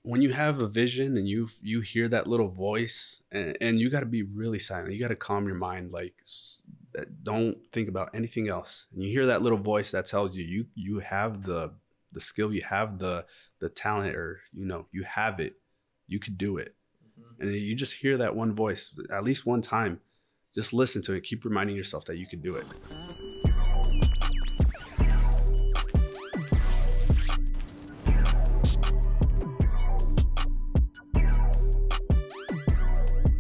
when you have a vision and you hear that little voice, and you got to be really silent. You got to calm your mind. Like, don't think about anything else. And you hear that little voice that tells you have the skill, you have the talent, or you have it. You could do it. And you just hear that one voice at least one time. Just listen to it. Keep reminding yourself that you can do it.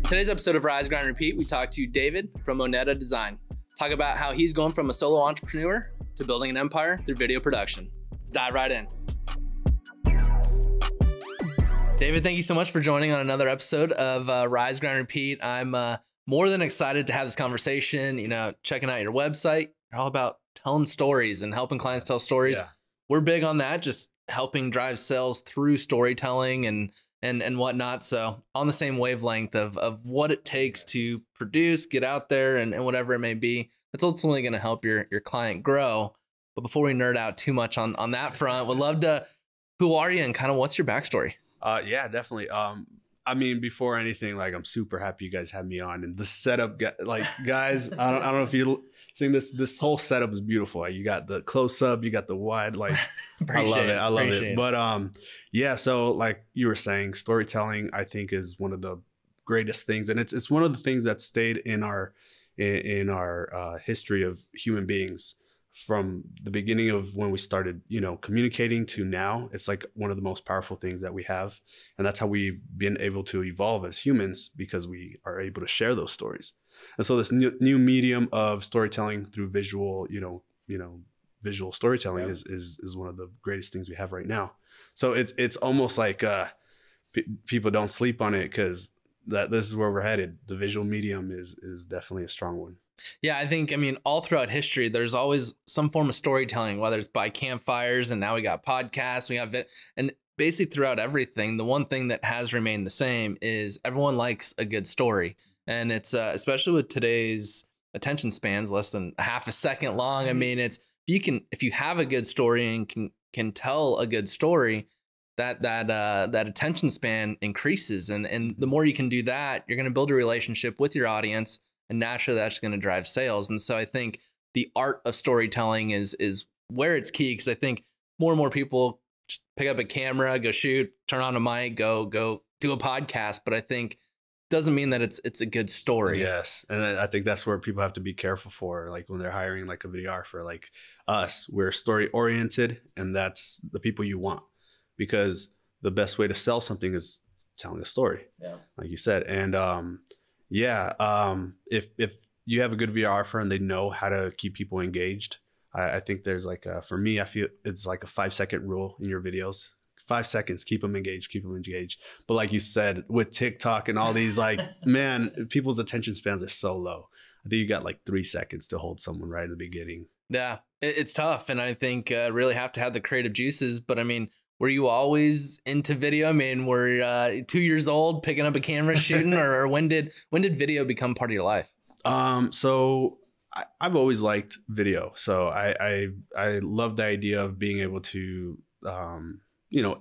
Today's episode of Rise, Grind, Repeat, we talked to David from Moneta De Sine. Talk about how he's going from a solo entrepreneur to building an empire through video production. Let's dive right in. David, thank you so much for joining on another episode of Rise, Grind, Repeat. I'm more than excited to have this conversation. Checking out your website. You're all about telling stories and helping clients tell stories. Yeah. We're big on that, just helping drive sales through storytelling and whatnot. So on the same wavelength of what it takes to produce, get out there and whatever it may be, that's ultimately going to help your client grow. But before we nerd out too much on that front, would love to, who are you and kind of what's your backstory? Yeah, definitely. I mean, before anything, like, I'm super happy you guys had me on, and the setup, like, guys, I don't know if you're seeing this whole setup is beautiful. Like, you got the close up, you got the wide, like, I love it. But yeah, so like you were saying, storytelling, I think, is one of the greatest things, and it's one of the things that stayed in our history of human beings. From the beginning of when we started, communicating to now, it's like one of the most powerful things that we have. And that's how we've been able to evolve as humans, because we are able to share those stories. And so this new medium of storytelling through visual, visual storytelling is one of the greatest things we have right now. So it's almost like people don't sleep on it, because this is where we're headed. The visual medium is definitely a strong one. Yeah, I think, all throughout history, there's always some form of storytelling, whether it's by campfires, and now we got podcasts, and basically throughout everything, the one thing that has remained the same is everyone likes a good story. And it's especially with today's attention spans, less than a half a second long. It's, if you have a good story and can tell a good story, that attention span increases. And the more you can do that, you're going to build a relationship with your audience. And naturally, that's going to drive sales. And so I think the art of storytelling is where it's key, because I think more and more people pick up a camera, go shoot, turn on a mic, go do a podcast. But I think it doesn't mean that it's a good story. Yes. And I think that's where people have to be careful for, like, when they're hiring like a videographer like us. We're story oriented, and that's the people you want, because the best way to sell something is telling a story, like you said. And if you have a good videographer and they know how to keep people engaged, I think there's like for me, I feel it's like a 5-second rule in your videos. 5 seconds, keep them engaged. But like you said, with TikTok and all these, like, man, people's attention spans are so low. I think you got like 3 seconds to hold someone right in the beginning. Yeah, it's tough. And I think really have to have the creative juices. But were you always into video? Were you 2 years old picking up a camera shooting, or when did video become part of your life? So I've always liked video. So I love the idea of being able to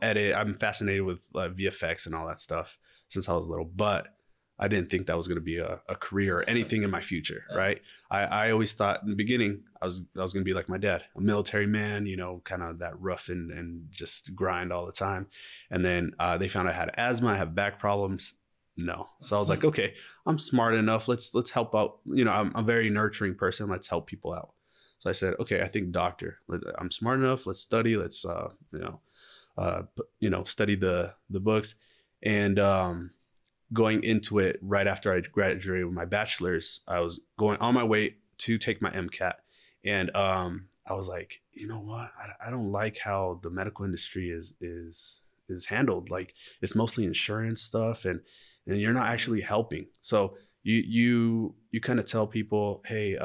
edit. I'm fascinated with VFX and all that stuff since I was little, but I didn't think that was going to be a career or anything in my future, right? I always thought in the beginning I was going to be like my dad, a military man, kind of that rough and just grind all the time. And then they found I had asthma, I have back problems. No. So I was like, okay, I'm smart enough. Let's help out. I'm a very nurturing person. Let's help people out. So I said, okay, I think doctor. I'm smart enough. Let's study. Let's study the books. And going into it right after I graduated with my bachelor's, I was going on my way to take my MCAT. And I was like, you know what? I don't like how the medical industry is handled. Like, it's mostly insurance stuff, and you're not actually helping. So you kind of tell people, hey,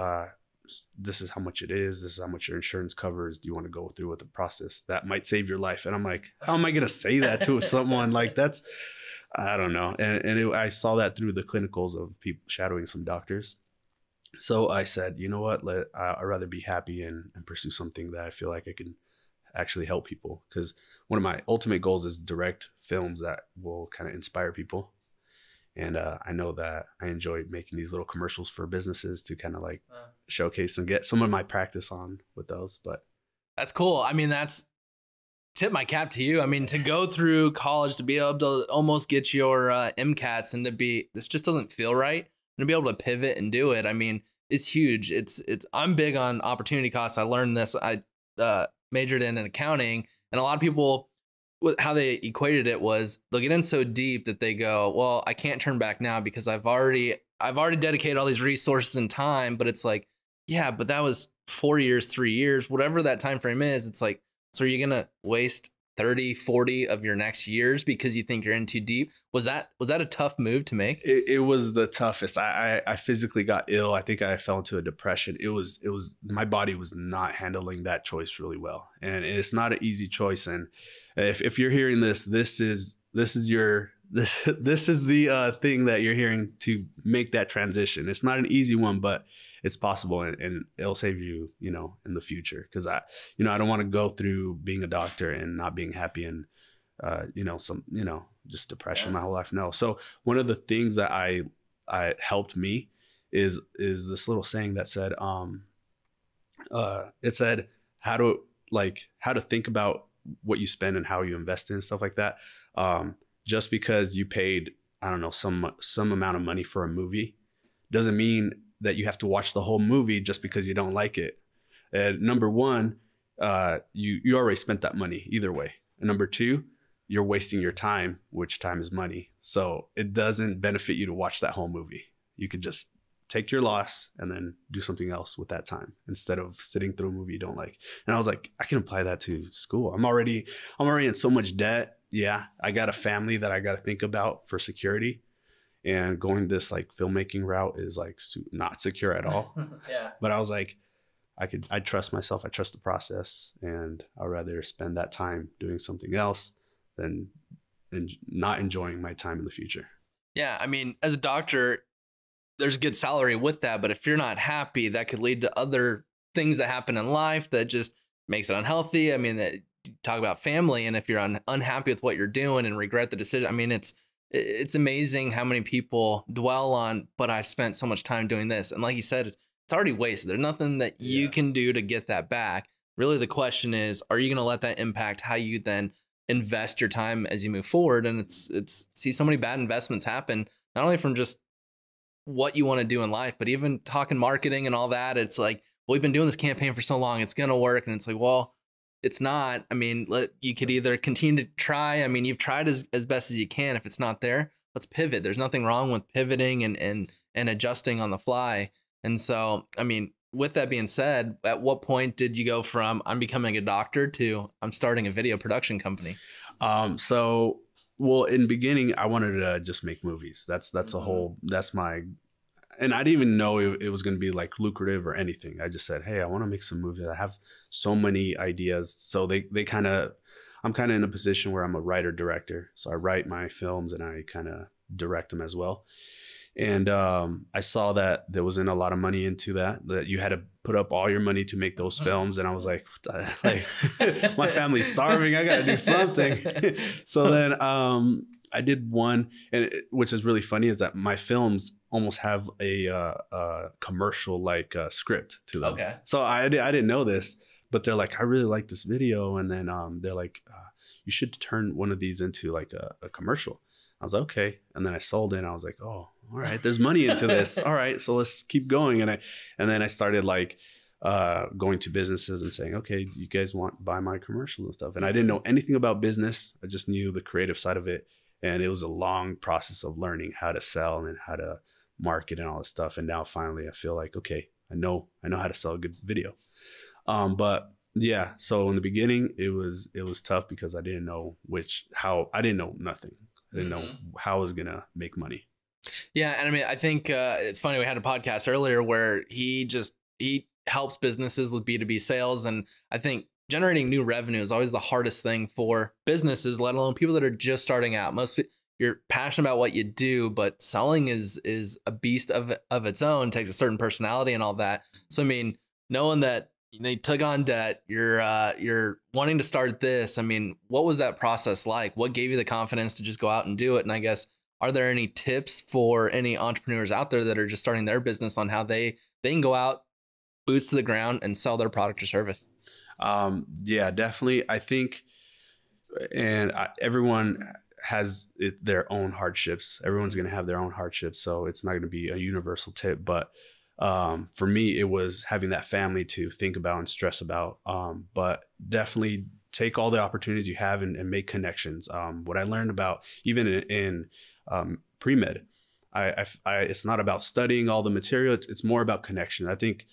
this is how much it is. This is how much your insurance covers. Do you want to go through with the process? That might save your life. And I'm like, how am I going to say that to someone? Like, I don't know. And I saw that through the clinicals of people shadowing some doctors. So I said, you know what, I'd rather be happy and pursue something that I feel like I can actually help people, because one of my ultimate goals is direct films that will kind of inspire people. And I know that I enjoy making these little commercials for businesses to kind of like showcase and get some of my practice on with those. But that's cool. I mean, that's tip my cap to you. I mean, to go through college, to be able to almost get your MCATs, and to be, this just doesn't feel right, and to be able to pivot and do it, I mean, it's huge. I'm big on opportunity costs. I learned this. I majored in accounting, and a lot of people, how they equated it was they'll get in so deep that they go, well, I can't turn back now because I've already dedicated all these resources and time. But it's like, yeah, but that was 4 years, 3 years, whatever that time frame is. It's like, so are you going to waste 30, 40 of your next years because you think you're in too deep? Was that a tough move to make? It was the toughest. I physically got ill. I think I fell into a depression. It was my body was not handling that choice really well, and it's not an easy choice. And if you're hearing this is the thing that you're hearing to make that transition. It's not an easy one, but it's possible, and it'll save you, in the future. Because I don't want to go through being a doctor and not being happy, and just depression my whole life. No. So one of the things that I helped me is this little saying that said, it said how to think about what you spend and how you invest in, stuff like that. Just because you paid, I don't know, some amount of money for a movie doesn't mean that you have to watch the whole movie just because you don't like it. And number one, you already spent that money either way. And number two, you're wasting your time, which time is money. So it doesn't benefit you to watch that whole movie. You could just take your loss and then do something else with that time instead of sitting through a movie you don't like. And I was like, I can apply that to school. I'm already in so much debt. Yeah, I got a family that I got to think about for security. And going this like filmmaking route is like not secure at all. Yeah. But I was like, I trust myself. I trust the process, and I'd rather spend that time doing something else than not enjoying my time in the future. Yeah. I mean, as a doctor, there's a good salary with that, but if you're not happy, that could lead to other things that happen in life that just makes it unhealthy. I mean, talk about family. And if you're unhappy with what you're doing and regret the decision, I mean, it's amazing how many people dwell on, but I spent so much time doing this. And like you said, it's already wasted. There's nothing that you can do to get that back. Really, the question is, are you going to let that impact how you then invest your time as you move forward? And it's see so many bad investments happen, not only from just what you want to do in life, but even talking marketing and all that. It's like, well, we've been doing this campaign for so long, it's going to work. And it's like, well, it's not. I mean, you could either continue to try. I mean, you've tried as best as you can. If it's not there, let's pivot. There's nothing wrong with pivoting and adjusting on the fly. And so, I mean, with that being said, at what point did you go from I'm becoming a doctor to I'm starting a video production company? Well, in the beginning, I wanted to just make movies. That's my, and I didn't even know it was going to be like lucrative or anything. I just said, hey, I want to make some movies. I have so many ideas. So I'm kind of in a position where I'm a writer director. So I write my films and I kind of direct them as well. And I saw that there wasn't a lot of money into that you had to put up all your money to make those films. And I was like, my family's starving. I got to do something. So then I did one, and which is really funny is that my films almost have a commercial like script to them. Okay. So I didn't know this, but they're like, I really like this video. And then they're like, you should turn one of these into like a commercial. I was like, okay. And then I sold it and I was like, oh, all right, there's money into this. All right, so let's keep going. And then I started like going to businesses and saying, okay, you guys want to buy my commercials and stuff. And I didn't know anything about business. I just knew the creative side of it. And it was a long process of learning how to sell and how to market and all this stuff. And now finally I feel like, okay, I know how to sell a good video. But yeah, so in the beginning it was tough because I didn't know I didn't know nothing. I didn't know how I was going to make money. Yeah. And I mean, I think it's funny. We had a podcast earlier where he helps businesses with B2B sales. And I think generating new revenue is always the hardest thing for businesses, let alone people that are just starting out. You're passionate about what you do, but selling is a beast of its own, takes a certain personality and all that. So, I mean, knowing that you took on debt. You're wanting to start this. I mean, what was that process like? What gave you the confidence to just go out and do it? And I guess, are there any tips for any entrepreneurs out there that are just starting their business on how they can go out, boots to the ground, and sell their product or service? Yeah, definitely. I think, everyone has their own hardships. Everyone's going to have their own hardships. So it's not going to be a universal tip, but for me, it was having that family to think about and stress about. But definitely take all the opportunities you have and make connections. What I learned about even in pre-med, it's not about studying all the material. It's more about connection. I think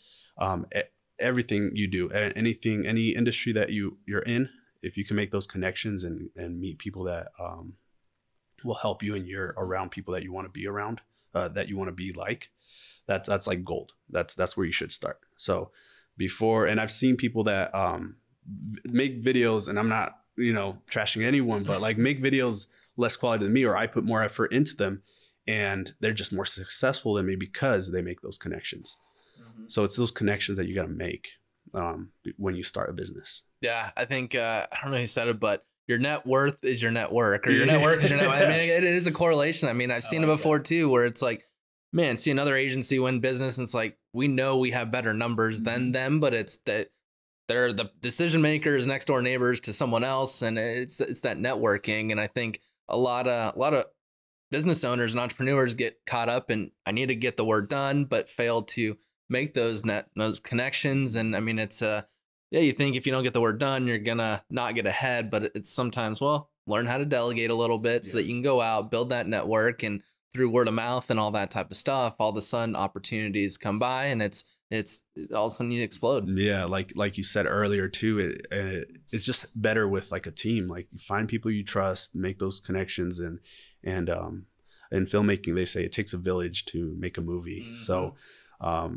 everything you do, any industry that you're in, if you can make those connections and meet people that will help you, and you're around people that you want to be around, that you want to be like, that's like gold. That's where you should start. So and I've seen people that make videos, and I'm not, trashing anyone, but like make videos less quality than me, or I put more effort into them, and they're just more successful than me because they make those connections. Mm-hmm. So it's those connections that you got to make when you start a business. Yeah, I think I don't know who said it, but your net worth is your network, or your network is your network. I mean, it is a correlation. I mean, I've seen it before too, where it's like, man, see another agency win business, and it's like, we know we have better numbers than them, but it's that they're the decision makers, next door neighbors to someone else, and it's that networking. And I think a lot of business owners and entrepreneurs get caught up in, I need to get the work done, but fail to make those connections. And I mean, it's you think if you don't get the work done, you're gonna not get ahead, but it's sometimes, well, learn how to delegate a little bit so that you can go out, build that network, and through word of mouth and all that type of stuff, all of a sudden opportunities come by, and it's all of a sudden you explode. Yeah, like you said earlier too, it's just better with like a team. Like, you find people you trust, make those connections, and in filmmaking they say it takes a village to make a movie. Mm-hmm. So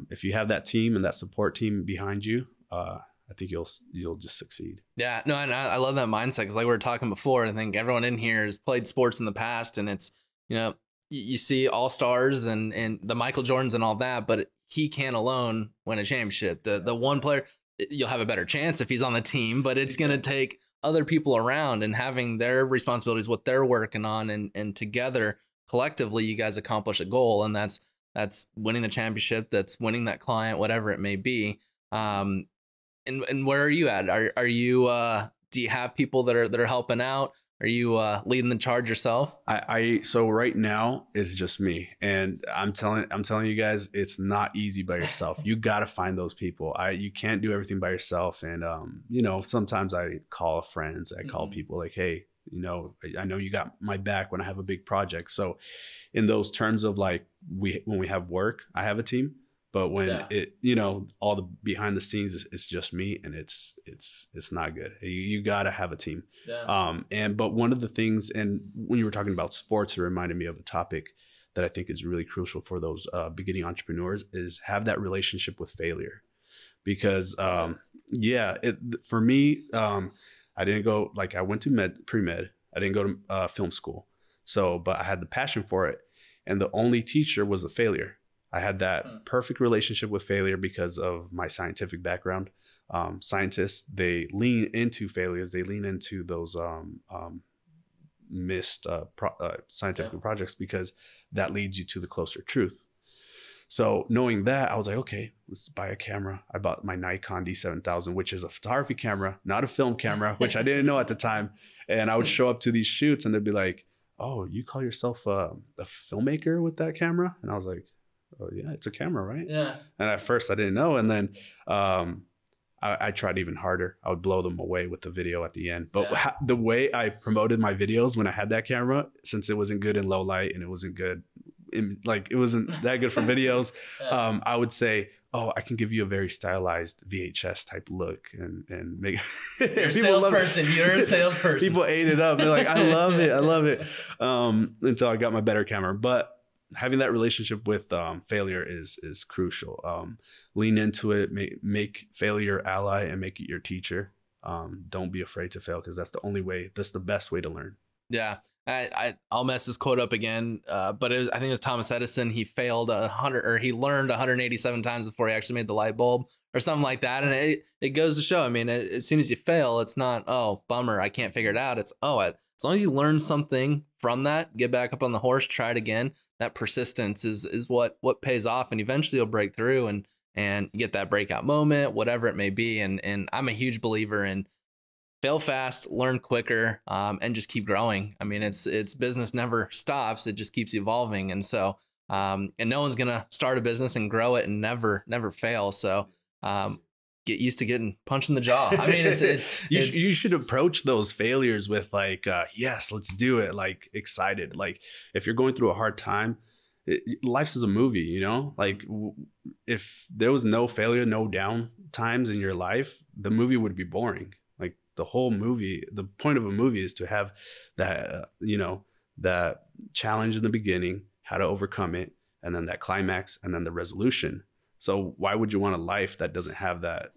if you have that team and that support team behind you, I think you'll just succeed. Yeah, no, and I love that mindset, because like we were talking before, I think everyone in here has played sports in the past, and it's, you see all stars and the Michael Jordans and all that, but he can't alone win a championship. The one player, you'll have a better chance if he's on the team, but it's going to take other people around and having their responsibilities, what they're working on, and together collectively you guys accomplish a goal, and that's winning the championship, that's winning that client, whatever it may be. And where are you at? Are you do you have people that are helping out? Are you leading the charge yourself? So right now it's just me, and I'm telling you guys, it's not easy by yourself. You got to find those people. You can't do everything by yourself. And sometimes I call friends, I call people like, hey, I know you got my back when I have a big project. So in those terms of like, when we have work, I have a team. But when all the behind the scenes, it's just me, and it's not good. You got to have a team. Yeah. But one of the things, and when you were talking about sports, it reminded me of a topic that I think is really crucial for those beginning entrepreneurs, is have that relationship with failure. Because for me, I didn't go, like, I went to pre-med. I didn't go to film school. But I had the passion for it. And the only teacher was a failure. I had that perfect relationship with failure because of my scientific background. Scientists, they lean into failures. They lean into those missed scientific projects, because that leads you to the closer truth. So knowing that, I was like, okay, let's buy a camera. I bought my Nikon D7000, which is a photography camera, not a film camera, which I didn't know at the time. And I would show up to these shoots, and they'd be like, oh, you call yourself a filmmaker with that camera? And I was like, oh yeah, it's a camera, right? Yeah. And at first I didn't know. And then I tried even harder. I would blow them away with the video at the end. But the way I promoted my videos when I had that camera, since it wasn't good in low light and it wasn't good, it wasn't that good for videos, I would say, oh, I can give you a very stylized VHS type look and make You're a salesperson. You're a salesperson. People ate it up. They're like, I love it. I love it. Until I got my better camera. But having that relationship with failure is crucial. Lean into it, make failure your ally, and make it your teacher. Don't be afraid to fail, because that's the best way to learn. Yeah. I'll mess this quote up again, but I think it was Thomas Edison. He failed he learned 187 times before he actually made the light bulb, or something like that. And it goes to show, I mean, as soon as you fail, it's not, oh, bummer, I can't figure it out. It's, oh, as long as you learn something from that, get back up on the horse, try it again. That persistence is what pays off, and eventually you'll break through and get that breakout moment, whatever it may be. And I'm a huge believer in fail fast, learn quicker, and just keep growing. I mean, it's business never stops. It just keeps evolving. And so, and no one's going to start a business and grow it and never fail. So, get used to getting punched in the jaw. I mean, you should approach those failures with like, yes, let's do it. Like excited. Like if you're going through a hard time, life's is a movie, you know, like if there was no failure, no down times in your life, the movie would be boring. Like the whole movie, the point of a movie is to have that, that challenge in the beginning, how to overcome it, and then that climax, and then the resolution. So why would you want a life that doesn't have that,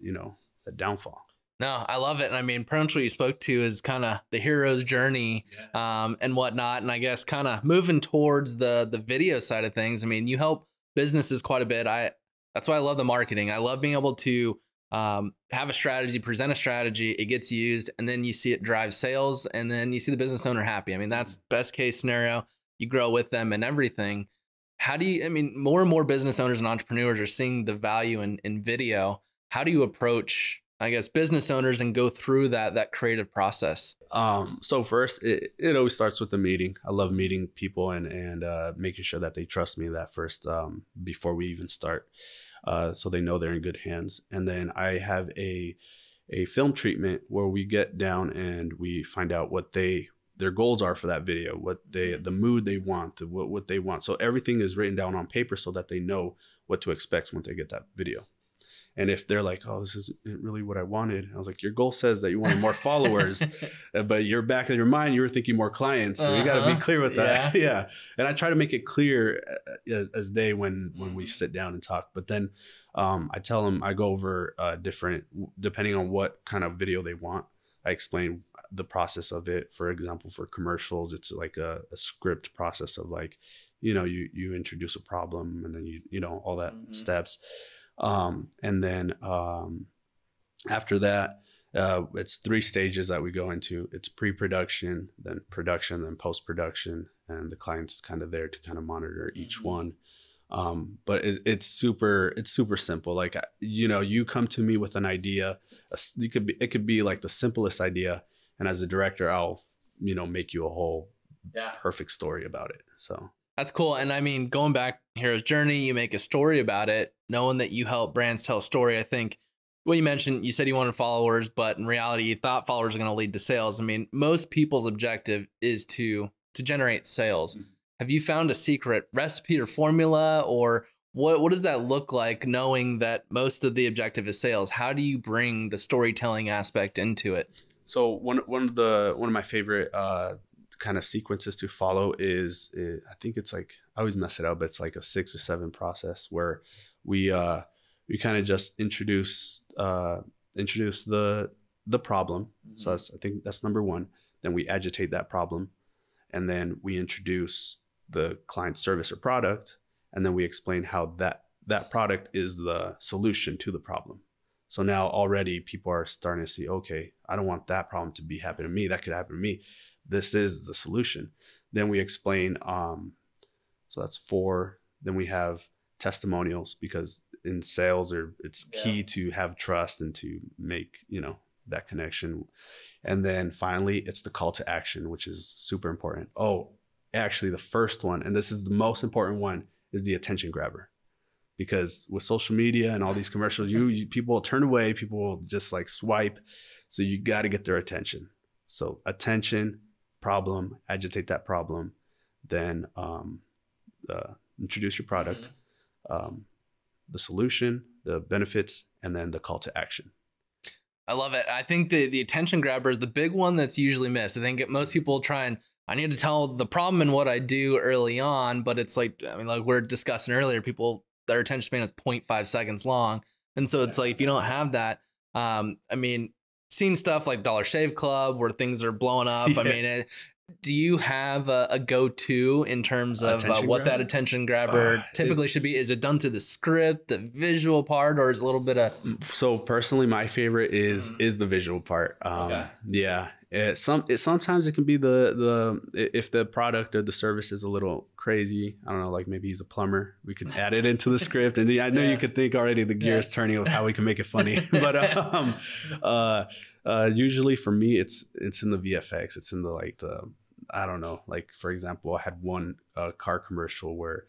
that downfall? No, I love it. And I mean, pretty much what you spoke to is kind of the hero's journey, yes, and whatnot. And I guess kind of moving towards the video side of things. I mean, you help businesses quite a bit. That's why I love the marketing. I love being able to have a strategy, present a strategy, it gets used, and then you see it drive sales, and then you see the business owner happy. I mean, that's best case scenario. You grow with them and everything. More and more business owners and entrepreneurs are seeing the value in video. How do you approach, I guess, business owners and go through that creative process? So first, it always starts with the meeting. I love meeting people and making sure that they trust me that first before we even start, so they know they're in good hands. And then I have a film treatment where we get down and we find out what their goals are for that video, the mood they want, what they want. So everything is written down on paper so that they know what to expect when they get that video. And if they're like, oh, this isn't really what I wanted, I was like, your goal says that you wanted more followers, but your back of your mind, you were thinking more clients. So you got to be clear with that. Yeah. Yeah. And I try to make it clear as day when we sit down and talk. But then I tell them, I go over different, depending on what kind of video they want. I explain the process of it. For example, for commercials, it's like a script process of like, you introduce a problem and then you all that steps. And then after that, it's 3 stages that we go into. It's pre-production, then production, then post-production, and the client's kind of there to kind of monitor each one. But it's super simple. Like, you come to me with an idea. It could be like the simplest idea, and as a director, I'll make you a whole perfect story about it. So that's cool. And I mean, going back hero's journey, you make a story about it, knowing that you help brands tell a story. I think what you mentioned, you said you wanted followers, but in reality, you thought followers are going to lead to sales. I mean, most people's objective is to generate sales. Mm-hmm. Have you found a secret recipe or formula, or what does that look like, knowing that most of the objective is sales? How do you bring the storytelling aspect into it? So one of my favorite kind of sequences to follow is I think it's like, I always mess it up, but it's like a 6 or 7 process where we kind of just introduce the problem. Mm-hmm. So I think that's number 1. Then we agitate that problem, and then we introduce the client service or product, and then we explain how that product is the solution to the problem. So now already people are starting to see, okay, I don't want that problem to be happening to me. That could happen to me. This is the solution. Then we explain, so that's 4. Then we have testimonials, because in sales it's key to have trust and to make, that connection. And then finally, it's the call to action, which is super important. Oh, actually the first one, and this is the most important one, is the attention grabber. Because with social media and all these commercials, people will turn away, people will just like swipe. So you got to get their attention. So attention, problem, agitate that problem, then introduce your product, the solution, the benefits, and then the call to action. I love it. I think the attention grabber is the big one that's usually missed. I think most people I need to tell the problem and what I do early on, but it's like, like we're discussing earlier, their attention span is 0.5 seconds long. And so it's like, if you don't have that, seen stuff like Dollar Shave Club where things are blowing up. Yeah. Do you have a go-to in terms of what that attention grabber typically should be? Is it done through the script, the visual part, or is it a little bit of? So personally, my favorite is the visual part. Okay. Yeah. Sometimes it can be the if the product or the service is a little crazy. I don't know, like maybe he's a plumber. We could add it into the script, and I know you could think already the gears turning of how we can make it funny. But usually for me, it's in the VFX. It's in the I don't know. Like for example, I had one car commercial where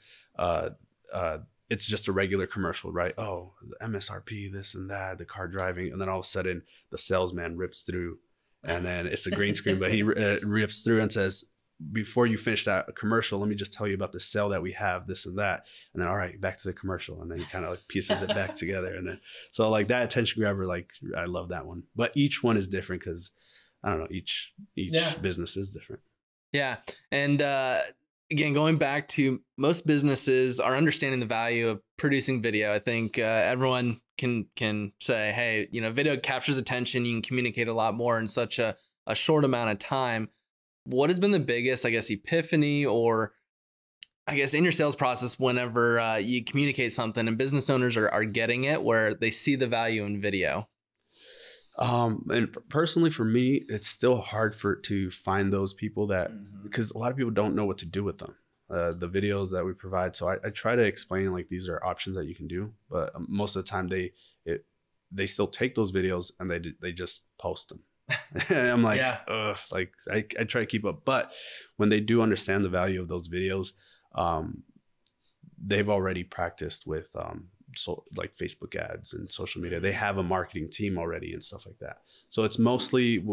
it's just a regular commercial, right? Oh, the MSRP, this and that, the car driving, and then all of a sudden the salesman rips through. And then it's a green screen, but he rips through and says, before you finish that commercial, let me just tell you about the sale that we have, this and that. And then, all right, back to the commercial. And then he kind of like pieces it back together. And then, so like that attention grabber, like I love that one. But each one is different because I don't know, each business is different. Yeah. And again, going back to most businesses are understanding the value of producing video. I think everyone can say, hey, video captures attention. You can communicate a lot more in such a short amount of time. What has been the biggest, I guess, epiphany, or I guess in your sales process, whenever you communicate something and business owners are getting it, where they see the value in video? And personally for me, it's still hard to find those people that, because a lot of people don't know what to do with them. The videos that we provide. So I try to explain like these are options that you can do, but most of the time they still take those videos and they just post them. And I'm like, ugh, like I try to keep up, but when they do understand the value of those videos, they've already practiced with so like Facebook ads and social media. They have a marketing team already and stuff like that. So it's mostly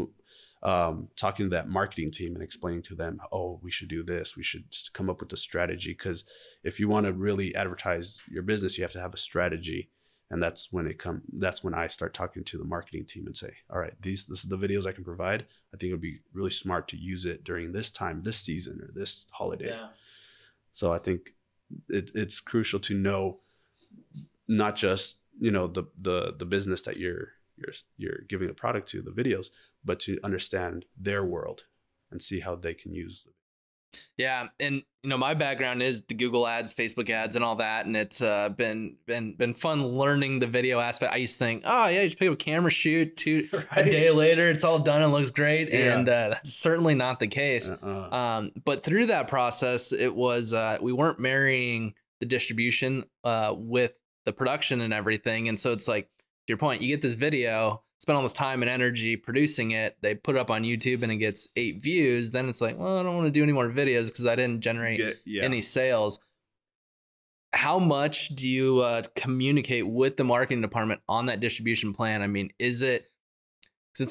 talking to that marketing team and explaining to them, oh, we should do this. We should come up with a strategy. Because if you want to really advertise your business, you have to have a strategy. And that's when I start talking to the marketing team and say, all right, this is the videos I can provide. I think it would be really smart to use it during this time, this season, or this holiday. Yeah. So I think it's crucial to know not just, the business that you're giving a product to, the videos, but to understand their world and see how they can use them. Yeah. And, my background is the Google ads, Facebook ads, and all that. And it's been fun learning the video aspect. I used to think, oh yeah, you just pick up a camera, shoot, a day later, it's all done and looks great. Yeah. And that's certainly not the case. But through that process, it was, we weren't marrying the distribution with the production and everything. And so it's like, to your point, you get this video, spend all this time and energy producing it, they put it up on YouTube and it gets 8 views, then it's like, well, I don't want to do any more videos because I didn't generate any sales. How much do you communicate with the marketing department on that distribution plan? I mean, is it, because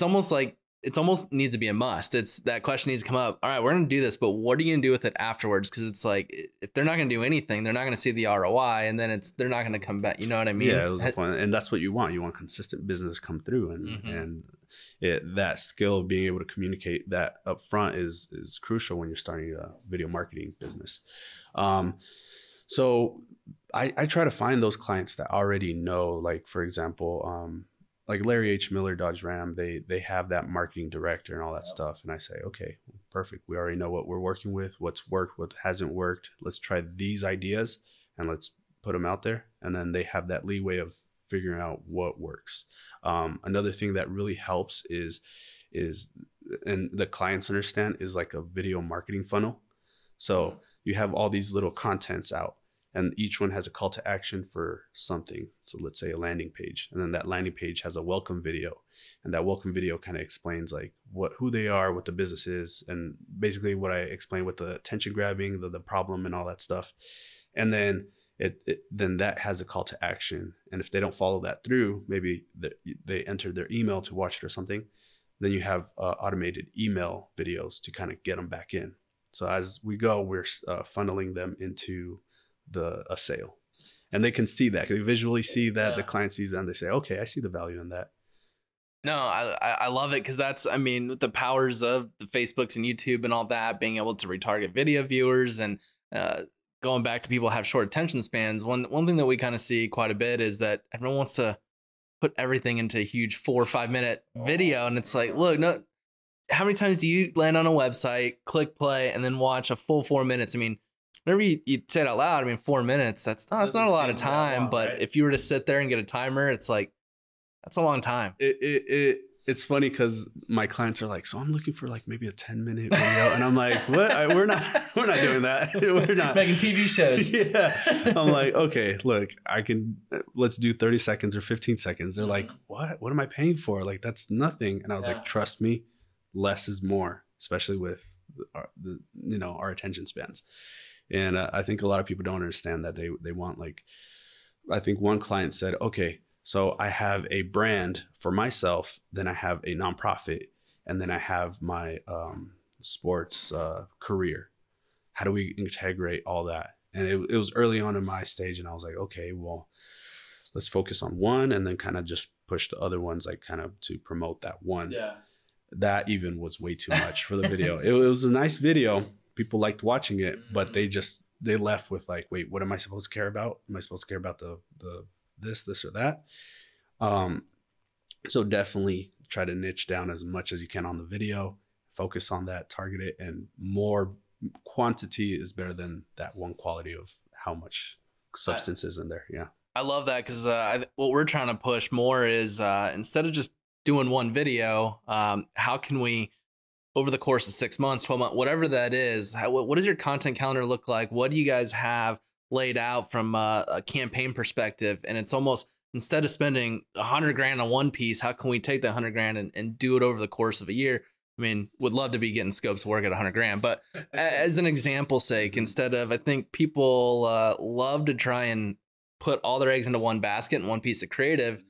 it's almost needs to be a must. It's that question needs to come up. All right, we're going to do this, but what are you going to do with it afterwards? Because it's like, if they're not going to do anything, they're not going to see the ROI, and then they're not going to come back. You know what I mean? Yeah, it was the point. And that's what you want. You want consistent business come through, and that skill of being able to communicate that up front is crucial when you're starting a video marketing business. So I try to find those clients that already know, like for example, like Larry H. Miller, Dodge Ram, they have that marketing director and all that stuff. And I say, okay, perfect. We already know what we're working with, what's worked, what hasn't worked. Let's try these ideas and let's put them out there. And then they have that leeway of figuring out what works. Another thing that really helps is, and the clients understand, is like a video marketing funnel. So you have all these little contents out, and each one has a call to action for something. So let's say a landing page, and then that landing page has a welcome video, and that welcome video kind of explains like who they are, what the business is, and basically what I explained with the attention grabbing, the problem, and all that stuff. And then then that has a call to action, and if they don't follow that through, maybe they enter their email to watch it or something, then you have automated email videos to kind of get them back in. So as we go, we're funneling them into a sale, and they can see that. They visually see that. The client sees that and they say, okay, I see the value in that. No, I love it, because that's, I mean, with the powers of the Facebooks and YouTube and all that, being able to retarget video viewers and going back to people who have short attention spans. One thing that we kind of see quite a bit is that everyone wants to put everything into a huge 4 or 5 minute video, and it's like, look, no, how many times do you land on a website, click play, and then watch a full 4 minutes? I mean, whenever you say it out loud, I mean, 4 minutes, that's not a lot of time. Long, but right? If you were to sit there and get a timer, it's like, that's a long time. It's funny because my clients are like, so I'm looking for like maybe a 10-minute video. And I'm like, what? We're not doing that. We're not making TV shows. Yeah. I'm like, okay, look, let's do 30 seconds or 15 seconds. They're like, what am I paying for? Like, that's nothing. And I was like, trust me, less is more, especially with our attention spans. And I think a lot of people don't understand that they want, like, I think one client said, okay, so I have a brand for myself, then I have a nonprofit, and then I have my sports career. How do we integrate all that? And it was early on in my stage, and I was like, okay, well, let's focus on one and then kind of just push the other ones, like kind of to promote that one. Yeah. That even was way too much for the video. It was a nice video. People liked watching it, but they left with like, wait, what am I supposed to care about? Am I supposed to care about the this or that? So definitely try to niche down as much as you can on the video, focus on that, target it, and more quantity is better than that one quality of how much substance is in there. Yeah. I love that because what we're trying to push more is instead of just doing one video, how can we, over the course of 6 months, 12 months, whatever that is, what does your content calendar look like? What do you guys have laid out from a campaign perspective? And it's almost, instead of spending $100,000 on one piece, how can we take that $100,000 and do it over the course of a year? I mean, would love to be getting scopes of work at $100,000, but as an example's sake, instead of, I think people love to try and put all their eggs into one basket and one piece of creative.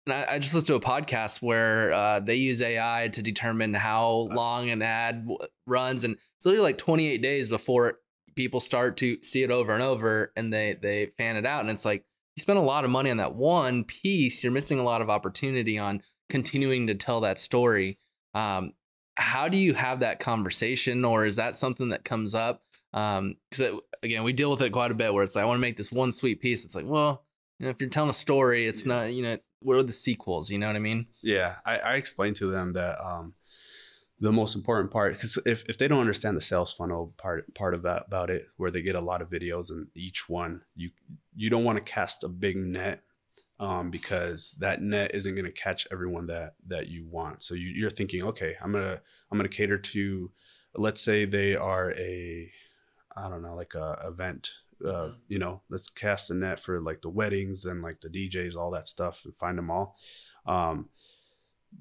And I just listened to a podcast where they use AI to determine how long an ad runs. And it's literally like 28 days before people start to see it over and over, and they fan it out. And it's like, you spend a lot of money on that one piece, you're missing a lot of opportunity on continuing to tell that story. How do you have that conversation, or is that something that comes up? Because again, we deal with it quite a bit where it's like, I want to make this one sweet piece. It's like, well, if you're telling a story, it's not, what are the sequels? You know what I mean? Yeah. I explained to them that the most important part, because if they don't understand the sales funnel part of that, about it, where they get a lot of videos and each one, you don't want to cast a big net, because that net isn't going to catch everyone that you want. So you're thinking, okay, I'm gonna cater to, let's say they are like a event. Let's cast a net for like the weddings and like the DJs, all that stuff, and find them all.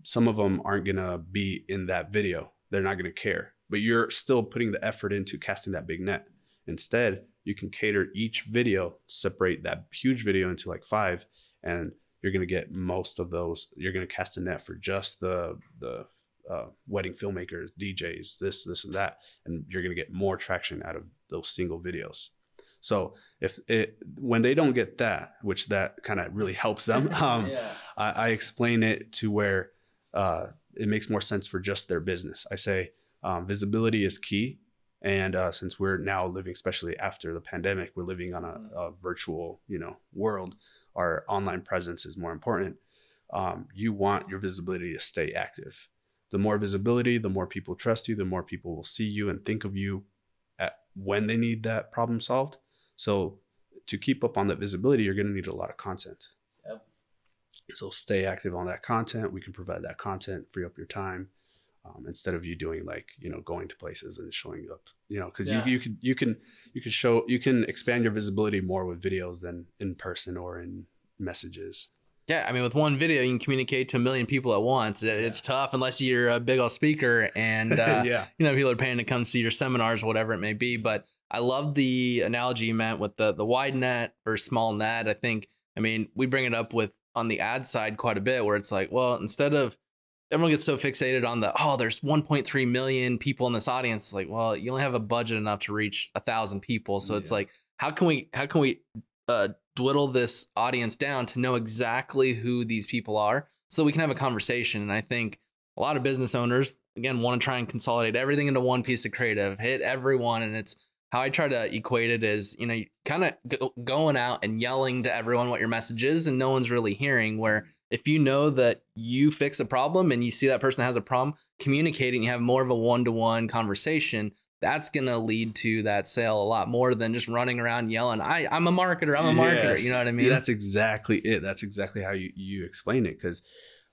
Some of them aren't gonna be in that video. They're not gonna care, but you're still putting the effort into casting that big net. Instead, you can cater each video, separate that huge video into like 5, and you're gonna get most of those. You're gonna cast a net for just the wedding filmmakers, DJs, this and that, and you're gonna get more traction out of those single videos. So when they don't get that, which that kind of really helps them, I explain it to where it makes more sense for just their business. I say visibility is key. And since we're now living, especially after the pandemic, we're living on a virtual, world, our online presence is more important. You want your visibility to stay active. The more visibility, the more people trust you, the more people will see you and think of you when they need that problem solved. So to keep up on that visibility, you're going to need a lot of content. Yep. So stay active on that content. We can provide that content, free up your time, instead of you doing like, going to places and showing up, because you can expand your visibility more with videos than in person or in messages. Yeah, I mean, with one video, you can communicate to 1 million people at once. It's tough unless you're a big old speaker and, people are paying to come see your seminars or whatever it may be. But I love the analogy you meant with the wide net or small net. I mean, we bring it up on the ad side quite a bit where it's like, well, instead of everyone gets so fixated on there's 1.3 million people in this audience. It's like, well, you only have a budget enough to reach 1,000 people. So it's like, how can we dwindle this audience down to know exactly who these people are so that we can have a conversation? And I think a lot of business owners, again, want to try and consolidate everything into one piece of creative, hit everyone. And it's how I try to equate it is, kind of going out and yelling to everyone what your message is and no one's really hearing, where if you know that you fix a problem and you see that person has a problem, communicating, you have more of a one-to-one conversation, that's going to lead to that sale a lot more than just running around yelling, I'm a marketer, I'm a marketer. Yes. You know what I mean? That's exactly it. That's exactly how you explain it. Because,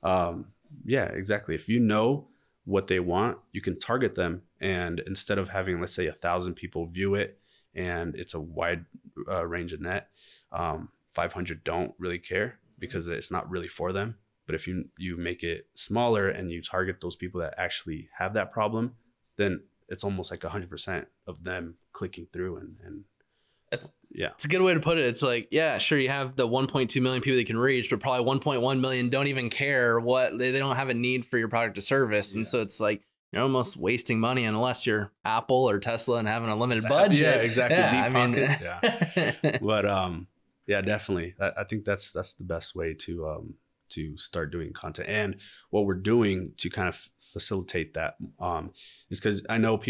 yeah, exactly. If you know what they want, you can target them. And instead of having, let's say, 1,000 people view it and it's a wide range of net, 500 don't really care because it's not really for them. But if you make it smaller and you target those people that actually have that problem, then it's almost like 100% of them clicking through and it's a good way to put it. It's like, yeah, sure, you have the 1.2 million people that you can reach, but probably 1.1 million don't even care what they don't have a need for your product or service. And so it's like you're almost wasting money unless you're Apple or Tesla and having a limited budget. Yeah, exactly. Yeah, Deep pockets. Yeah. But yeah, definitely. I think that's the best way to start doing content. And what we're doing to kind of facilitate that is because I know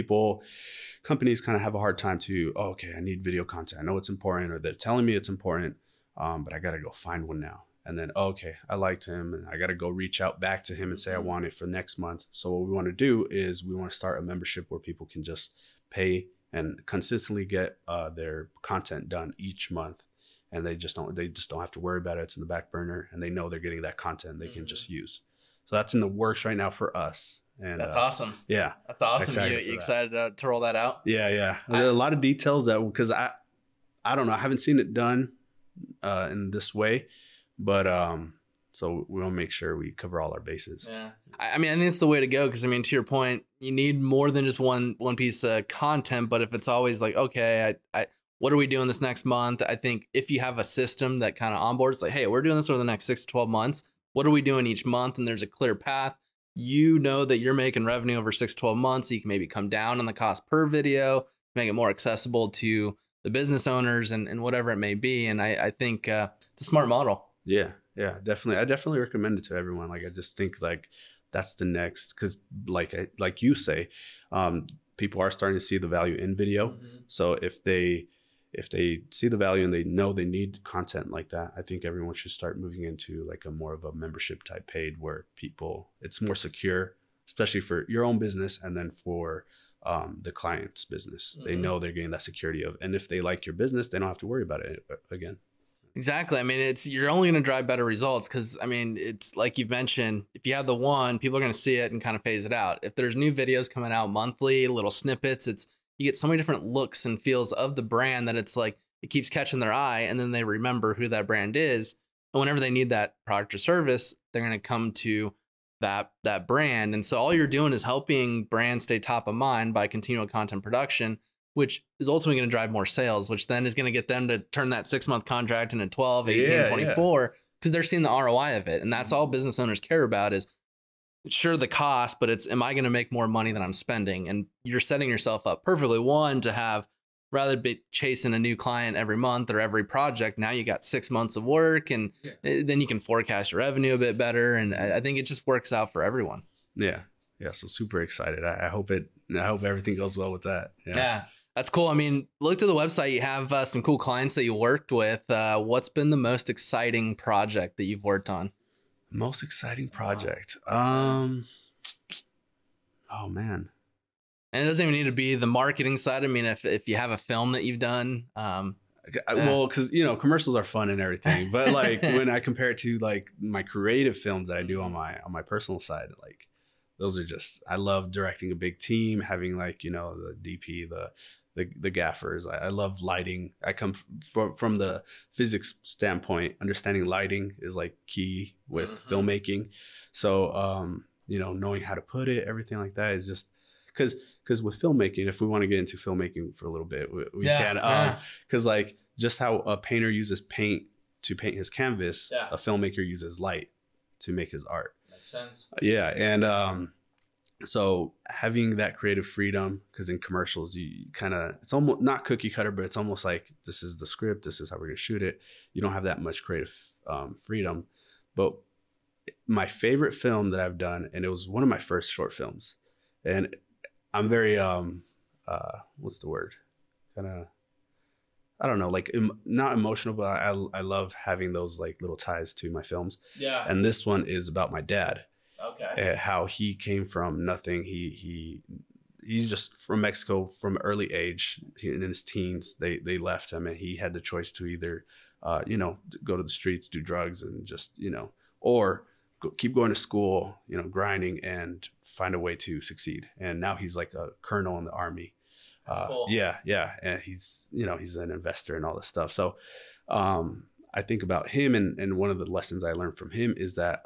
companies kind of have a hard time to, oh, okay, I need video content. I know it's important, or they're telling me it's important, but I got to go find one now. And then, oh, okay, I liked him and I got to go reach out back to him and say I want it for next month. So what we want to do is we want to start a membership where people can just pay and consistently get their content done each month. And they just don't have to worry about it. It's in the back burner and they know they're getting that content they can just use. So that's in the works right now for us. And that's awesome. Yeah. That's awesome. You excited to roll that out? Yeah. There are a lot of details because I don't know. I haven't seen it done in this way, but so we want to make sure we cover all our bases. Yeah. I mean, I think it's the way to go. Cause I mean, to your point, you need more than just one piece of content, but if it's always like, okay, what are we doing this next month? I think if you have a system that kind of onboards like, hey, we're doing this over the next 6 to 12 months. What are we doing each month? And there's a clear path. You know that you're making revenue over 6 to 12 months. So you can maybe come down on the cost per video, make it more accessible to the business owners and whatever it may be. And I think it's a smart model. Yeah, definitely. I definitely recommend it to everyone. Like, I just think like that's the next, because like you say, people are starting to see the value in video. Mm-hmm. So if they see the value and they know they need content like that, I think everyone should start moving into like a more of a membership type paid where it's more secure, especially for your own business and then for the client's business. Mm-hmm. They know they're getting that security of, and if they like your business, they don't have to worry about it again. Exactly. I mean, you're only going to drive better results because, I mean, it's like you've mentioned, if you have the one, people are going to see it and kind of phase it out. If there's new videos coming out monthly, little snippets, you get so many different looks and feels of the brand that it's like it keeps catching their eye and then they remember who that brand is. And whenever they need that product or service, they're going to come to that brand. And so all you're doing is helping brands stay top of mind by continual content production, which is ultimately going to drive more sales, which then is going to get them to turn that 6-month contract into 12, 18, 24, because they're seeing the ROI of it. And that's all business owners care about is, sure, the cost, but it's, am I going to make more money than I'm spending? And you're setting yourself up perfectly. One, to have, rather be chasing a new client every month or every project, now you got 6 months of work and then you can forecast your revenue a bit better. And I think it just works out for everyone. Yeah. So super excited. I hope everything goes well with that. Yeah. That's cool. I mean, look to the website. You have some cool clients that you worked with. What's been the most exciting project that you've worked on? Most exciting project. Oh man. And it doesn't even need to be the marketing side. I mean, if you have a film that you've done, well, because commercials are fun and everything, but like when I compare it to like my creative films that I do on my personal side, like those are just, I love directing a big team, having like the DP, the gaffers. I love lighting. I come from the physics standpoint. Understanding lighting is like key with filmmaking. So knowing how to put it, everything like that is just because with filmmaking, if we want to get into filmmaking for a little bit, we can. Because like just how a painter uses paint to paint his canvas, a filmmaker uses light to make his art. Makes sense. Yeah, and so having that creative freedom, because in commercials, you kind of, it's almost not cookie cutter, but it's almost like this is the script, this is how we're going to shoot it. You don't have that much creative freedom. But my favorite film that I've done, and it was one of my first short films, and I'm very, what's the word? I don't know, like not emotional, but I love having those like little ties to my films. Yeah. And this one is about my dad. Okay. How he came from nothing. He's just from Mexico from early age. In his teens, they left him, and he had the choice to either, go to the streets, do drugs, and just or keep going to school, grinding and find a way to succeed. And now he's like a colonel in the army. That's cool. Yeah, and he's he's an investor and all this stuff. So I think about him, and one of the lessons I learned from him is that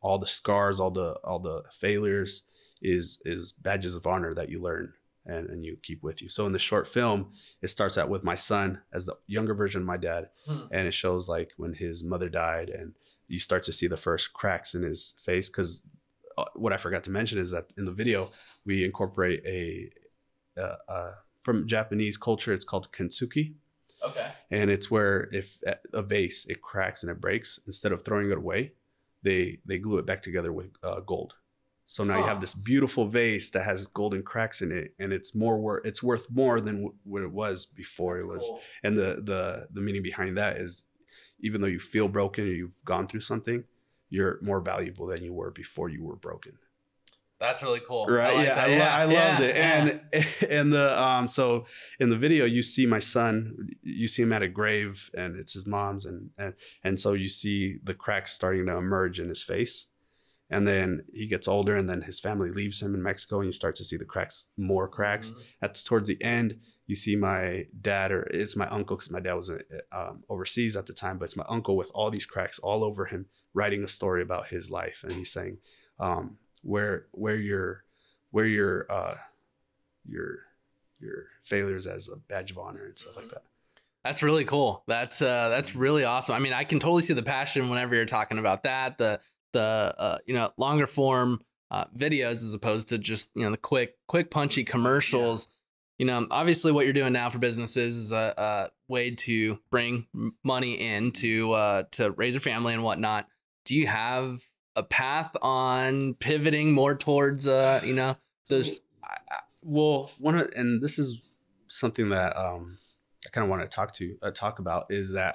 all the scars, all the failures is badges of honor that you learn and you keep with you. So in the short film, it starts out with my son as the younger version of my dad, and it shows like when his mother died, and you start to see the first cracks in his face. Because what I forgot to mention is that in the video we incorporate from Japanese culture, it's called kintsugi. Okay. And it's where if a vase, it cracks and it breaks, instead of throwing it away, they glue it back together with gold. So now you have this beautiful vase that has golden cracks in it, and it's worth more than what it was before. That's it was cool. And the meaning behind that is, even though you feel broken or you've gone through something, you're more valuable than you were before you were broken. That's really cool. Right. I loved it. And so in the video, you see my son, you see him at a grave, and it's his mom's, and so you see the cracks starting to emerge in his face. And then he gets older, and then his family leaves him in Mexico, and you start to see the more cracks. That's towards the end. You see my dad, or it's my uncle, because my dad was overseas at the time, but it's my uncle with all these cracks all over him, writing a story about his life. And he's saying, where your failures as a badge of honor and stuff like that. That's really cool. That's really awesome. I mean, I can totally see the passion whenever you're talking about that, the longer form videos as opposed to just the quick punchy commercials. Obviously what you're doing now for businesses is a way to bring money in to raise your family and whatnot. Do you have a path on pivoting more towards those? And this is something that I kind of want to talk about, is that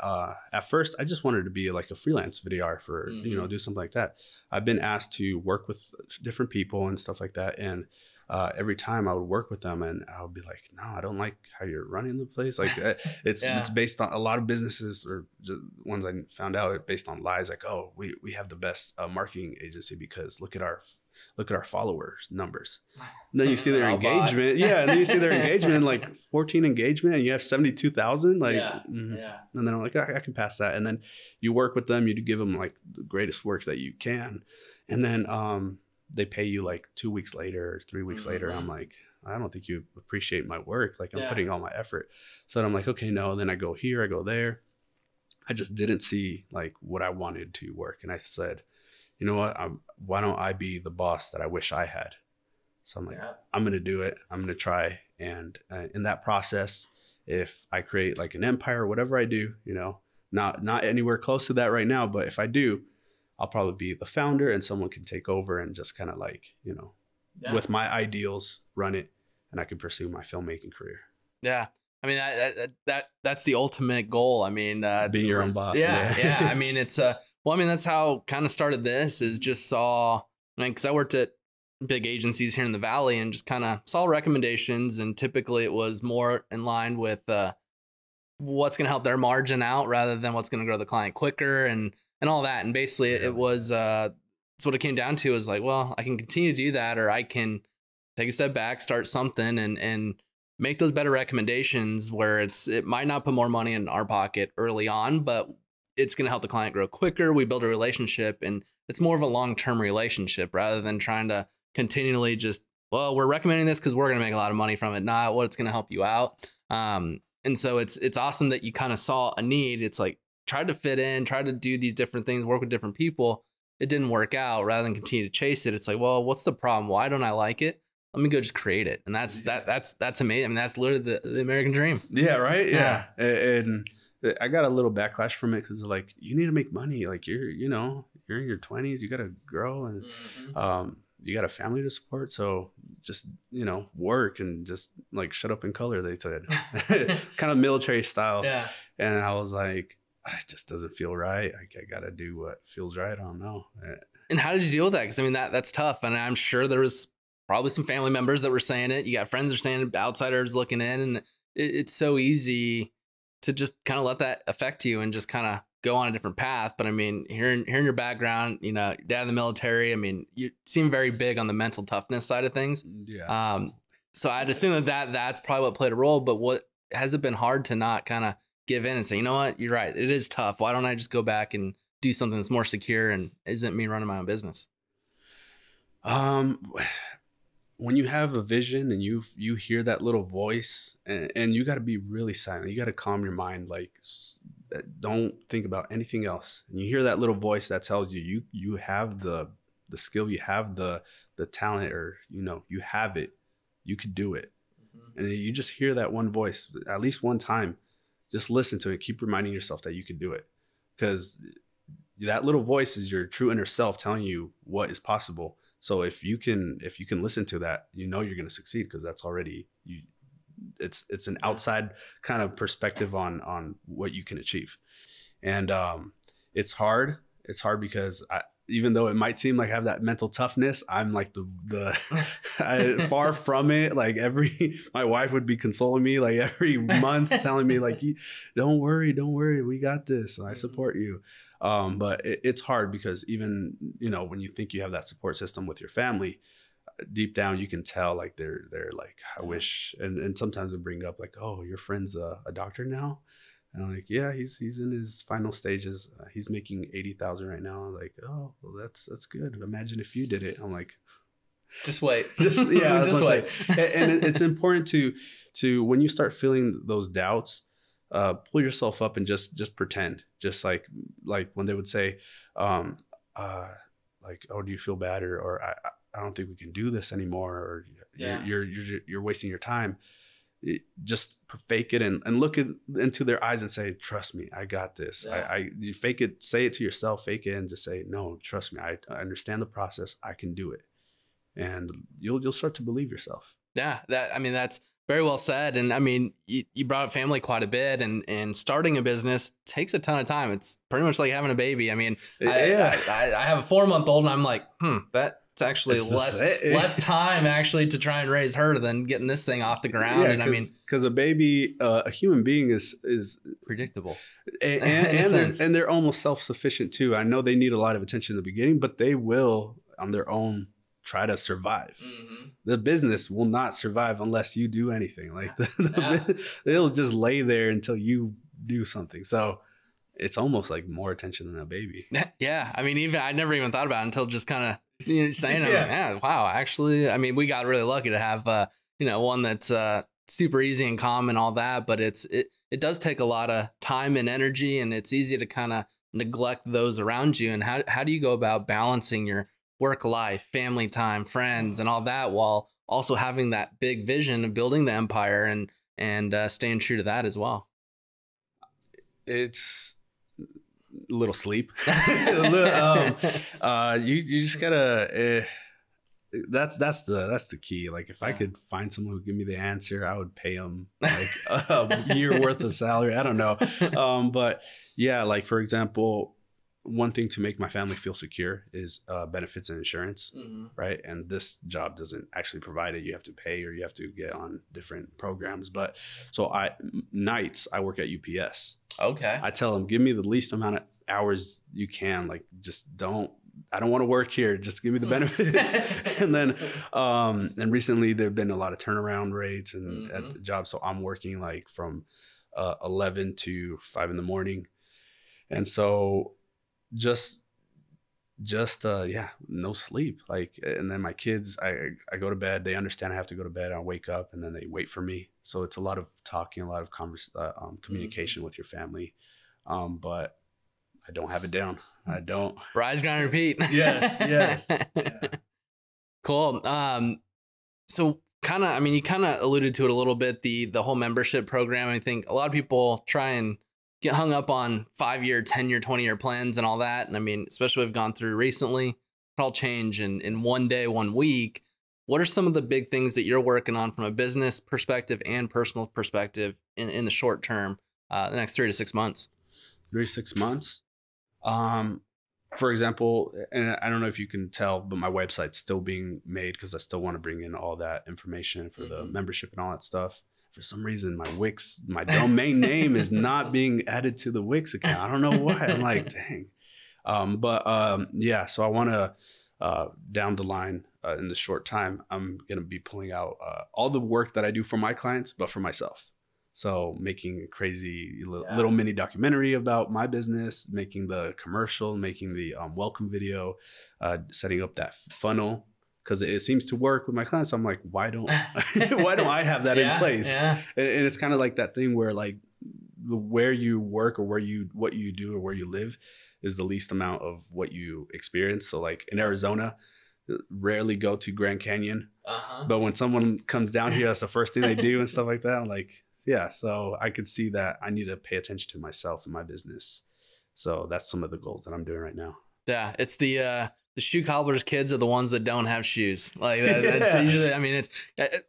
at first I just wanted to be like a freelance videographer, do something like that. I've been asked to work with different people and stuff like that, and every time I would work with them, and I would be like, no, I don't like how you're running the place. Like it's based on a lot of businesses, or just ones I found out, based on lies. Like, oh, we have the best marketing agency because look at our followers numbers. And then you see their engagement. And then you see their engagement, like 14 engagement, and you have 72,000. Like, And then I'm like, I can pass that. And then you work with them, you give them like the greatest work that you can. And then they pay you like 2 weeks later or 3 weeks later. I'm like, I don't think you appreciate my work. Like, I'm putting all my effort. So I'm like, okay, no. Then I go here, I go there. I just didn't see like what I wanted to work. And I said, you know what? Why don't I be the boss that I wish I had? So I'm like, I'm going to do it. I'm going to try. And in that process, if I create like an empire or whatever I do, not anywhere close to that right now, but if I do, I'll probably be the founder, and someone can take over and just kind of like, with my ideals, run it, and I can pursue my filmmaking career. Yeah. I mean, that's the ultimate goal. I mean, being your own boss. Yeah. I mean, it's that's how kind of started this, is just saw, because I worked at big agencies here in the Valley and just kind of saw recommendations. And typically it was more in line with what's going to help their margin out rather than what's going to grow the client quicker and all that. And basically it was, it's what it came down to, is like, well, I can continue to do that, or I can take a step back, start something and make those better recommendations where it might not put more money in our pocket early on, but it's going to help the client grow quicker. We build a relationship, and it's more of a long-term relationship rather than trying to continually just, well, we're recommending this because we're going to make a lot of money from it, not what it's going to help you out. And so it's awesome that you kind of saw a need. It's like, try to fit in, try to do these different things, work with different people. It didn't work out. Rather than continue to chase it, it's like, well, what's the problem? Why don't I like it? Let me go just create it. And that's amazing. I mean, that's literally the American dream. Yeah. Right. Yeah. And I got a little backlash from it, because they're like, you need to make money. Like, you're in your 20s, you got to grow. And, you got a family to support, so just, you know, work and just like shut up in color, they said. Kind of military style. Yeah. And I was like, it just doesn't feel right. I got to do what feels right. I don't know. And how did you deal with that? Because I mean, that's tough. And I'm sure there was probably some family members that were saying it. You got friends that are saying it, outsiders looking in, and it's so easy to just kind of let that affect you and just kind of go on a different path. But I mean, hearing your background, you know, your dad in the military, I mean, you seem very big on the mental toughness side of things. Yeah. So I'd assume that's probably what played a role, but what has it been hard to not kind of give in and say, you know what, you're right. It is tough. Why don't I just go back and do something that's more secure and isn't me running my own business? When you have a vision and you hear that little voice, and you got to be really silent. You got to calm your mind. Like, don't think about anything else. And you hear that little voice that tells you have the skill, you have the talent, or, you know, you have it, you could do it. And you just hear that one voice at least one time. Just listen to it. Keep reminding yourself that you can do it, because that little voice is your true inner self telling you what is possible. So if you can listen to that, you know you're going to succeed, because that's already you. It's an outside kind of perspective on what you can achieve. And it's hard. It's hard because even though it might seem like I have that mental toughness, I'm like far from it. Like my wife would be consoling me like every month, telling me like, don't worry, we got this. I support you. But it's hard because even, you know, when you think you have that support system with your family, deep down you can tell like they're like, I wish. And sometimes they bring up like, oh, your friend's a doctor now. And I'm like, yeah, he's in his final stages. He's making 80,000 right now. I'm like, oh, well, that's good. Imagine if you did it. I'm like, just wait. Just wait. And it's important to when you start feeling those doubts, pull yourself up and just pretend. Just like when they would say, like, oh, do you feel bad, or I don't think we can do this anymore, or you're wasting your time. Just fake it and look into their eyes and say, trust me, I got this. Yeah. You fake it, say it to yourself, fake it, and just say, no, trust me, I understand the process, I can do it. And you'll start to believe yourself. Yeah, that's very well said. And I mean, you brought up family quite a bit, and starting a business takes a ton of time. It's pretty much like having a baby. I mean, I have a 4-month-old, and I'm like, it's actually less time actually to try and raise her than getting this thing off the ground. Yeah, and I mean, because a baby, a human being is predictable, and they're almost self-sufficient too. I know they need a lot of attention in the beginning, but they will on their own try to survive. Mm-hmm. The business will not survive unless you do anything. Like they'll just lay there until you do something. So it's almost like more attention than a baby. Yeah. I mean, I never even thought about it until just kind of saying, I'm like, yeah, wow. Actually, I mean, we got really lucky to have, one that's super easy and calm and all that, but it does take a lot of time and energy, and it's easy to kind of neglect those around you. And how do you go about balancing your work life, family time, friends, and all that, while also having that big vision of building the empire and staying true to that as well? It's a little sleep. You just gotta. That's the key. Like if I could find someone who would give me the answer, I would pay them like a year worth of salary. I don't know, but yeah, like for example, one thing to make my family feel secure is benefits and insurance, right? And this job doesn't actually provide it. You have to pay, or you have to get on different programs. But so nights I work at UPS. Okay. I tell them, give me the least amount of hours you can. Like, just I don't want to work here. Just give me the benefits. And then, and recently there've been a lot of turnaround rates and at the job. So I'm working like from 11 to 5 in the morning. And so just no sleep. Like, and then my kids, I go to bed, they understand I have to go to bed. I wake up and then they wait for me. So it's a lot of talking, a lot of communication with your family. But I don't have it down. I don't. Rise, grind, repeat. Yes. Yeah. Cool. So kind of, I mean, you kind of alluded to it a little bit, the whole membership program. I think a lot of people try and get hung up on 5-year, 10-year, 20-year plans and all that. And I mean, especially what we've gone through recently, all change in one day, 1 week. What are some of the big things that you're working on from a business perspective and personal perspective in the short term, the next 3 to 6 months? 3 to 6 months. For example, and I don't know if you can tell, but my website's still being made because I still want to bring in all that information for the membership and all that stuff. For some reason, my domain name is not being added to the Wix account. I don't know why. I'm like, dang. Yeah, so I want to, down the line, in the short time, I'm going to be pulling out all the work that I do for my clients, but for myself. So making a crazy little mini documentary about my business, making the commercial, making the welcome video, setting up that funnel, because it seems to work with my clients. So I'm like, why don't I have that in place? Yeah. And it's kind of like that thing where like where you work or what you do or where you live is the least amount of what you experience. So like in Arizona, rarely go to Grand Canyon, but when someone comes down here, that's the first thing they do and stuff like that. I'm like, yeah, so I could see that I need to pay attention to myself and my business. So that's some of the goals that I'm doing right now. Yeah, it's the shoe cobbler's kids are the ones that don't have shoes. Like that's usually, I mean,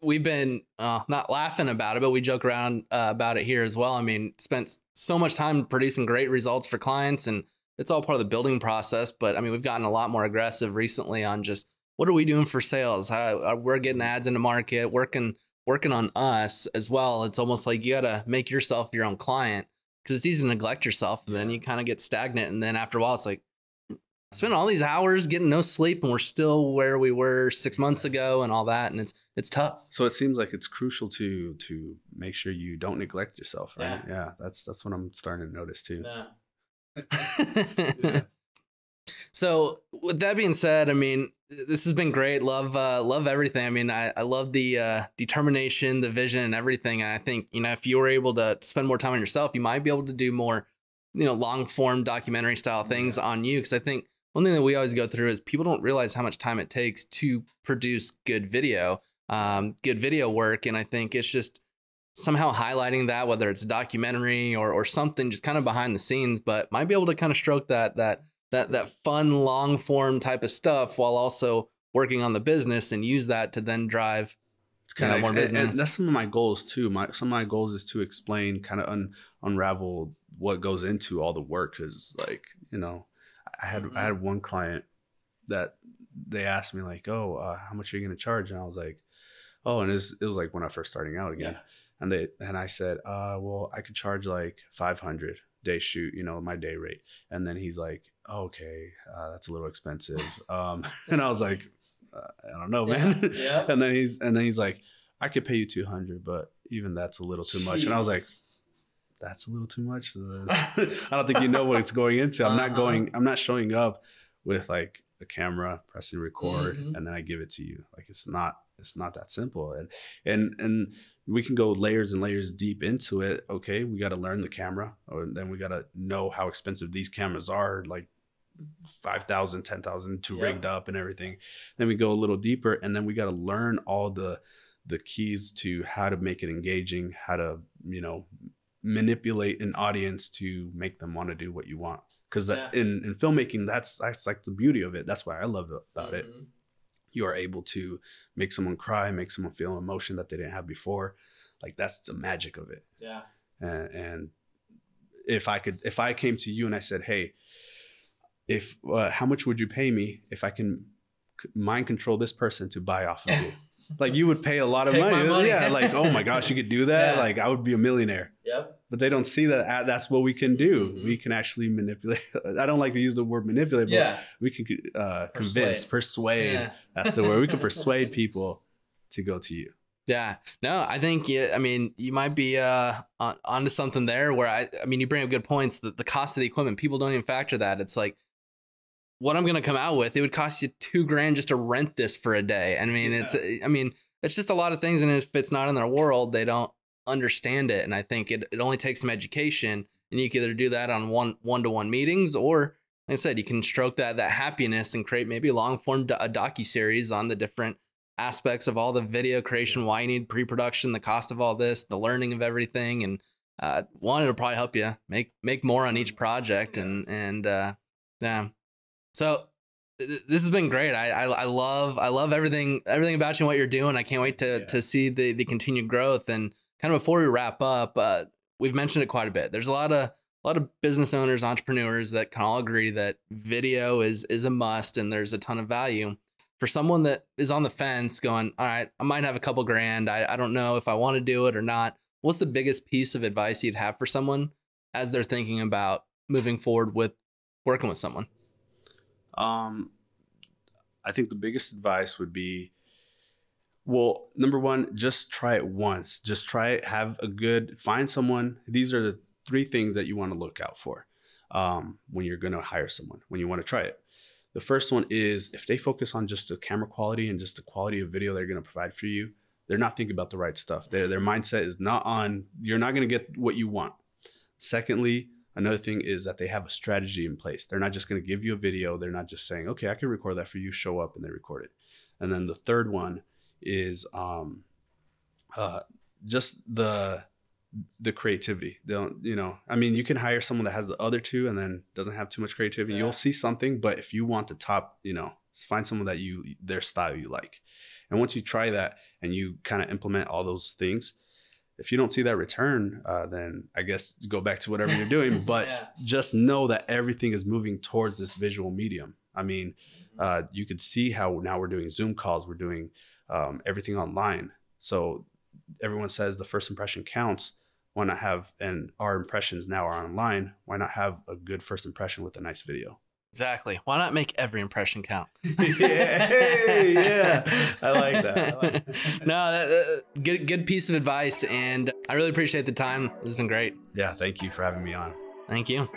we've been not laughing about it, but we joke around about it here as well. I mean, spent so much time producing great results for clients, and it's all part of the building process. But I mean, we've gotten a lot more aggressive recently on just what are we doing for sales? How we're getting ads in the market, working on us as well. It's almost like you got to make yourself your own client, because it's easy to neglect yourself, and then you kind of get stagnant. And then after a while, it's like, spend all these hours getting no sleep and we're still where we were 6 months ago and all that. And it's tough. So it seems like it's crucial to make sure you don't neglect yourself, right? Yeah. That's what I'm starting to notice too. Yeah. So with that being said, I mean, this has been great. Love everything. I mean, I love the determination, the vision, and everything. And I think, if you were able to spend more time on yourself, you might be able to do more, long form documentary style things on you. Because I think one thing that we always go through is people don't realize how much time it takes to produce good video work. And I think it's just somehow highlighting that, whether it's a documentary or something just kind of behind the scenes, but might be able to kind of stroke that fun long form type of stuff while also working on the business and use that to then drive kind of more business. And that's some of my goals too. Some of my goals is to explain, kind of unravel what goes into all the work. Cause like, I had one client that they asked me like, how much are you going to charge? And I was like, and it was like when I first starting out again. Yeah. And I said, well, I could charge like 500 day shoot, my day rate. And then he's like, okay, that's a little expensive. And I was like, I don't know, man. Yeah. And then he's like, I could pay you 200, but even that's a little too much. And I was like, that's a little too much. I don't think you know what it's going into. I'm not showing up with like a camera, pressing record, and then I give it to you. Like it's not that simple. And we can go layers and layers deep into it. Okay, we got to learn the camera, or then we got to know how expensive these cameras are, like 5,000, 10,000 to rigged up and everything. Then we go a little deeper, and then we got to learn all the keys to how to make it engaging, how to, manipulate an audience to make them want to do what you want. Because in filmmaking, that's like the beauty of it. That's why I love about it. You are able to make someone cry, make someone feel emotion that they didn't have before. Like that's the magic of it. Yeah. And if I came to you and I said, hey, how much would you pay me if I can mind control this person to buy off of you? Like you would pay a lot of money. Yeah. Like, oh my gosh, you could do that. Yeah. Like I would be a millionaire. Yep. But they don't see that that's what we can do. We can actually manipulate. I don't like to use the word manipulate, but we can persuade. Yeah. That's the word. We can persuade people to go to you. Yeah. No, I think, you might be onto something there where I mean, you bring up good points. The cost of the equipment, people don't even factor that. It's like, what I'm going to come out with, it would cost you $2,000 just to rent this for a day. I mean, it's just a lot of things. And if it's not in their world, they don't understand it. And I think it only takes some education, and you can either do that on one-to-one meetings, or like I said, you can stroke that happiness and create maybe a long form a docuseries on the different aspects of all the video creation, why you need pre-production, the cost of all this, the learning of everything. And it'll probably help you make more on each project. And So This has been great. I love everything about you and what you're doing. I can't wait to see the continued growth. And kind of before we wrap up, we've mentioned it quite a bit. There's a lot of business owners, entrepreneurs that can all agree that video is a must, and there's a ton of value. For someone that is on the fence going, all right, I might have a couple grand. I don't know if I want to do it or not. What's the biggest piece of advice you'd have for someone as they're thinking about moving forward with working with someone? I think the biggest advice would be, well, number one, just try it once. Just try it. Find someone. These are the 3 things that you want to look out for when you're going to hire someone, when you want to try it. The first one is if they focus on just the camera quality and just the quality of video they're going to provide for you, they're not thinking about the right stuff. Their mindset is not on, you're not going to get what you want. Secondly, another thing is that they have a strategy in place. They're not just going to give you a video. They're not just saying, okay, I can record that for you, show up, and they record it. And then the third one is just the creativity. You can hire someone that has the other 2 and then doesn't have too much creativity. You'll see something, but if you want the top, find someone that their style you like. And once you try that and you kind of implement all those things, if you don't see that return, then I guess go back to whatever you're doing, but just know that everything is moving towards this visual medium. I mean, you could see how now we're doing Zoom calls, we're doing everything online. So everyone says the first impression counts. Why not have, and our impressions now are online, why not have a good first impression with a nice video? Exactly. Why not make every impression count? Yeah. I like that. No, good piece of advice. And I really appreciate the time. This has been great. Yeah. Thank you for having me on. Thank you.